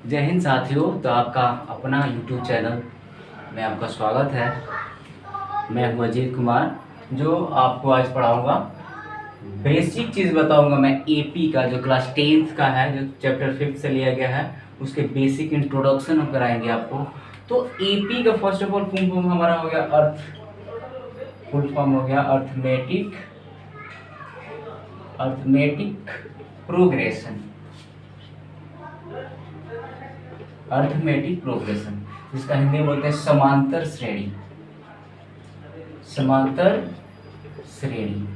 जय हिंद साथियों। तो आपका अपना YouTube चैनल में आपका स्वागत है। मैं हूँ अजीत कुमार, जो आपको आज पढ़ाऊँगा। बेसिक चीज़ बताऊँगा मैं एपी का, जो क्लास 10th का है, जो चैप्टर 5 से लिया गया है, उसके बेसिक इंट्रोडक्शन हम कराएंगे आपको। तो एपी का first of all full form हमारा हो गया अर्थमेटिक प्रोग्रेशन। अर्थमेटिक प्रोग्रेशन, जिसका हिंदी में बोलते हैं समांतर श्रेणी। समांतर श्रेणी,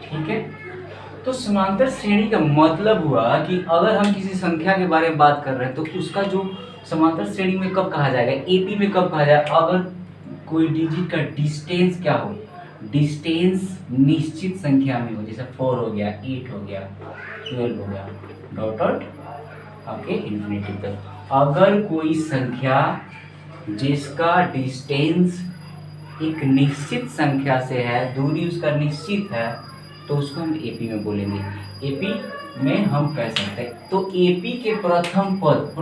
ठीक है। तो समांतर श्रेणी का मतलब हुआ कि अगर हम किसी संख्या के बारे में बात कर रहे हैं तो उसका जो समांतर श्रेणी में कब कहा जाएगा, एपी में कब कहा जाएगा, अगर कोई डिजिट का डिस्टेंस क्या हो, डिस्टेंस निश्चित संख्या में हो, जैसे 4 हो गया, 8 हो गया, 12 हो गया, डॉट डॉट आपके इन्फिनिटी तक। अगर कोई संख्या जिसका डिस्टेंस एक निश्चित संख्या से है, दूरी उसका निश्चित है, तो उसको हम एपी में बोलेंगे। एपी में हम कह सकते हैं। तो एपी के प्रथम पद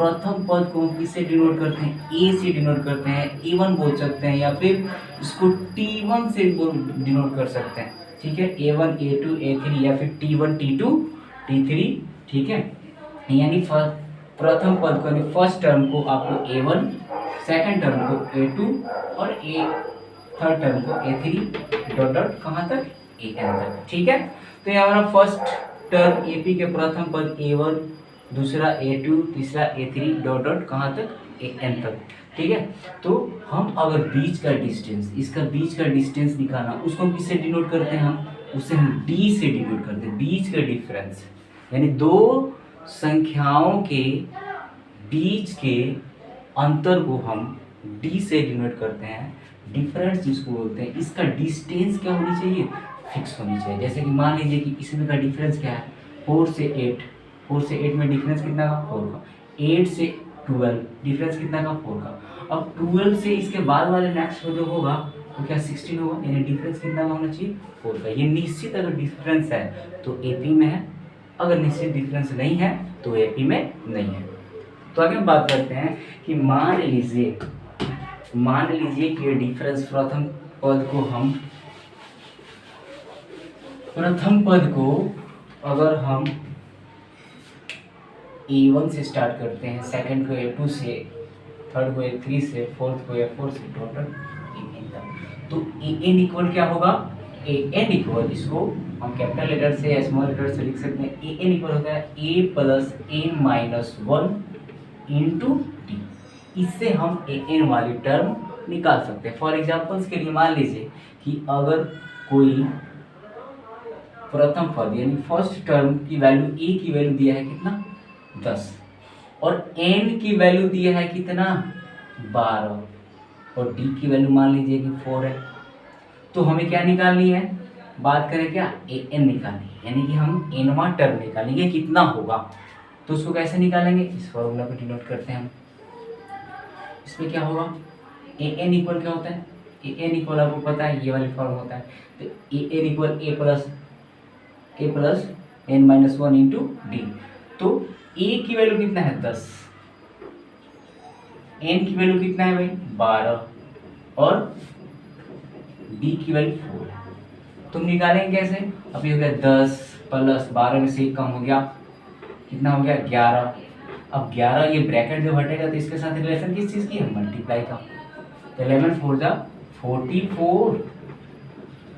को हम किससे डिनोट करते हैं, ए से डिनोट करते हैं, A1 बोल सकते हैं, या फिर इसको T1 से डिनोट कर सकते हैं, ठीक है। A1 A2 A3 या फिर T1 T2 T3, ठीक है। यानी प्रथम पद को, यानी फर्स्ट टर्म को आपको A1, सेकंड टर्म को A2 और थर्ड टर्म को A3 डॉट डॉट कहाँ तक, AN तक, ठीक है। तो ये हमारा फर्स्ट टर्म एपी के प्रथम पद A1, दूसरा A2, तीसरा A3 डॉट डॉट कहाँ तक, AN तक, ठीक है। तो हम अगर बीच का डिस्टेंस, इसका बीच का डिस्टेंस निकालना, उसको हम किससे डिनोट करते हैं, उसे हम D से डिनोट करते हैं। बीच का डिफरेंस, यानी दो संख्याओं के बीच के अंतर को हम D से डिनोट करते हैं। डिफरेंस जिसको बोलते हैं, इसका डिस्टेंस क्या होनी चाहिए, फिक्स होनी चाहिए। जैसे कि मान लीजिए कि इसमें का डिफरेंस क्या है, 4 से 8 में डिफरेंस कितना का, 4 का। 8 से 12 डिफरेंस कितना का, 4 का। अब 12 से इसके बाद वाले नेक्स्ट जो होगा वो क्या, 16 होगा, यानी डिफरेंस कितना का होना चाहिए, 4 का। ये निश्चित अगर डिफरेंस है तो एपी में है, अगर निश्चित डिफरेंस नहीं है तो एपी में नहीं है। तो आगे हम बात करते हैं कि मान लीजिए कि ये डिफरेंस प्रथम पद को अगर हम A1 से स्टार्ट करते हैं, सेकंड को A2 से, थर्ड को A3 से, फोर्थ को A4 से, टोटल AN तक। तो AN इक्वल क्या होगा, AN इक्वल, इसको हम कैपिटल लेटर से या स्मॉल लेटर से लिख सकते हैं। AN इक्वल होता है A plus N minus 1 into D। इससे हम AN वाली टर्म निकाल सकते हैं। फॉर एग्जाम्पल्स के लिए मान लीजिए कि अगर कोई प्रथम पद यानी फर्स्ट टर्म की वैल्यू, ए की वैल्यू दिया है कितना, 10, और एन की वैल्यू दिया है कितना, 12, और डी की वैल्यू मान लीजिए कि 4 है। तो हमें क्या निकालनी है, बात करें क्या, एन निकालनी है, यानी कि हम एनवा टर्म निकालेंगे, कितना होगा। तो उसको कैसे निकालेंगे, इस फॉर्मूला को डिनोट करते हैं हम। इसमें क्या होगा, एन इक्वल क्या होता है, एन इक्वल आपको पता है ये वाली फॉर्म होता है। तो n equal a plus n minus 1 into d. तो ए की वैल्यू कितना है, 10, एन की वैल्यू कितना है भाई, 12, और डी की वैल्यू 4 है। तुम निकालेंगे कैसे, अब ये हो गया 10 प्लस 12 में से 1 कम हो गया, कितना हो गया, 11। अब 11 ये ब्रैकेट जो हटेगा तो इसके साथ रिलेशन किस चीज़ की है, मल्टीप्लाई का। तो 11 4 जा 44,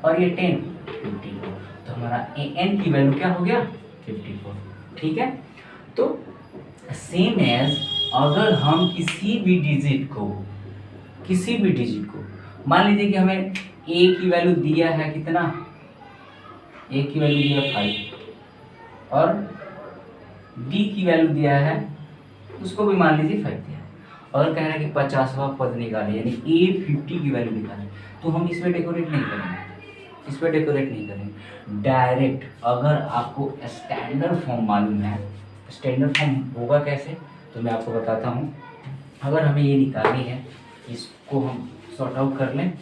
और ये 10 54। तो हमारा एन की वैल्यू क्या हो गया, 54, ठीक है। तो सेम एज अगर हम किसी भी डिजिट को मान लीजिए कि हमें ए की वैल्यू दिया है कितना, ए की वैल्यू दिया 5, और बी की वैल्यू दिया है, उसको भी मान लीजिए 5 दिया। अगर कह रहे हैं कि 50वां पद निकाले, यानी ए 50 की वैल्यू निकाले, तो हम इसमें डेकोरेट नहीं करेंगे, डायरेक्ट। अगर आपको स्टैंडर्ड फॉर्म मालूम है, स्टैंडर्ड फॉर्म होगा कैसे, तो मैं आपको बताता हूँ। अगर हमें ये निकालनी है, इसको हम सॉर्ट आउट कर लें।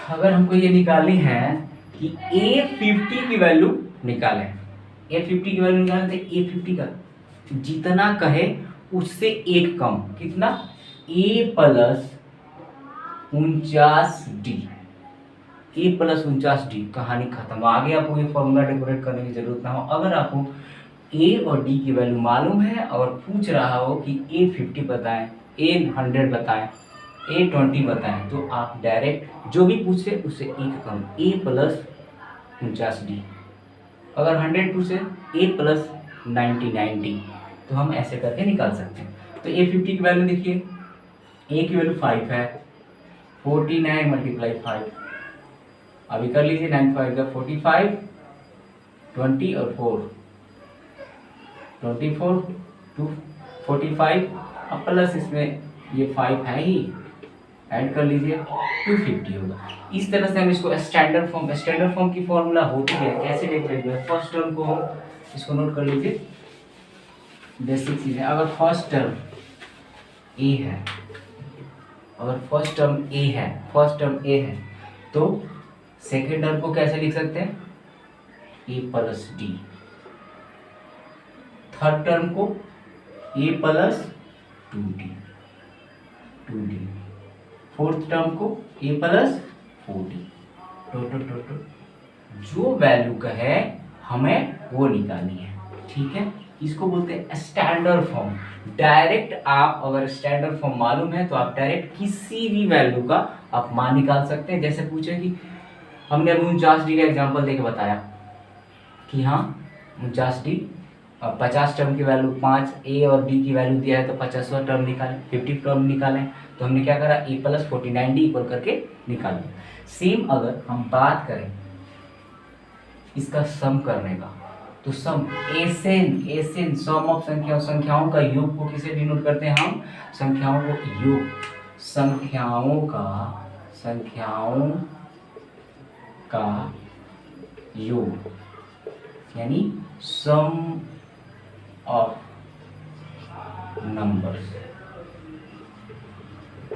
अगर हमको ये निकालनी है कि A50 की वैल्यू निकालें, A50 की वैल्यू निकालना है, A50 का जितना कहे उससे एक कम, कितना, A प्लस 49D, A+49D, कहानी खत्म। आगे आपको ये फॉर्मूला डेकोरेट करने की जरूरत ना हो। अगर आपको A और D की वैल्यू मालूम है और पूछ रहा हो कि A50 बताएं, A100 बताएं, A20 बताएं, तो आप डायरेक्ट जो भी पूछे उससे एक कम, A+49D। अगर 100 पूछे, A+99D, तो हम ऐसे करके निकाल सकते हैं। तो A50 की वैल्यू देखिए, A की वैल्यू 5 है, 49 × 5, अभी कर लीजिए, 9 5 का 45, 20 और 4, 24 टू 45, अब प्लस इसमें ये 5 है ही, ऐड कर लीजिए, 250 होगा। इस तरह से हम इसको स्टैंडर्ड फॉर्म की फॉर्मूला होती है, कैसे देख लेते हैं। फर्स्ट टर्म को हम इसको नोट कर लीजिए, बेसिक चीज़ है। अगर फर्स्ट टर्म ए है, अगर फर्स्ट टर्म ए है तो सेकेंड टर्म को कैसे लिख सकते हैं, A+D। थर्ड टर्म को A+2D, फोर्थ टर्म को A+4D। टोटल जो वैल्यू का है हमें वो निकालनी है, ठीक है। इसको बोलते हैं स्टैंडर्ड फॉर्म। डायरेक्ट आप अगर स्टैंडर्ड फॉर्म मालूम है तो आप डायरेक्ट किसी भी वैल्यू का आप मान निकाल सकते हैं। जैसे पूछे कि हमने अभी 49D का एग्जांपल देके बताया कि हाँ 49D, 50 टर्म की वैल्यू 5, A और D की वैल्यू दिया है तो 50वां टर्म निकालें, 50 टर्म निकालें, तो हमने क्या करा, A+49D इक्वल करके निकाल दिया। सेम अगर हम बात करें इसका सम करने का, तो सम एसएन सम ऑफ संख्याओं का योग को किसे डिनोट करते हैं हम, संख्याओं को योग, संख्याओं का योग, यानी सम ऑफ नंबर्स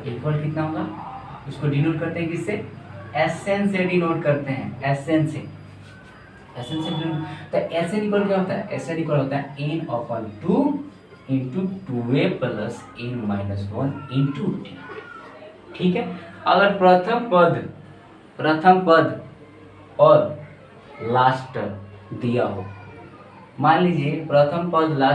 इक्वल कितना होगा, उसको डिनोट करते हैं किससे, एसएन से डिनोट करते हैं, एसएन से डिनोट। तो एसएन इक्वल क्या होता है, एसएन इक्वल होता है n/2 × 2a + n-1 × t, ठीक है। अगर प्रथम पद और लास्ट दिया हो, मान लीजिए प्रथम पद लास्ट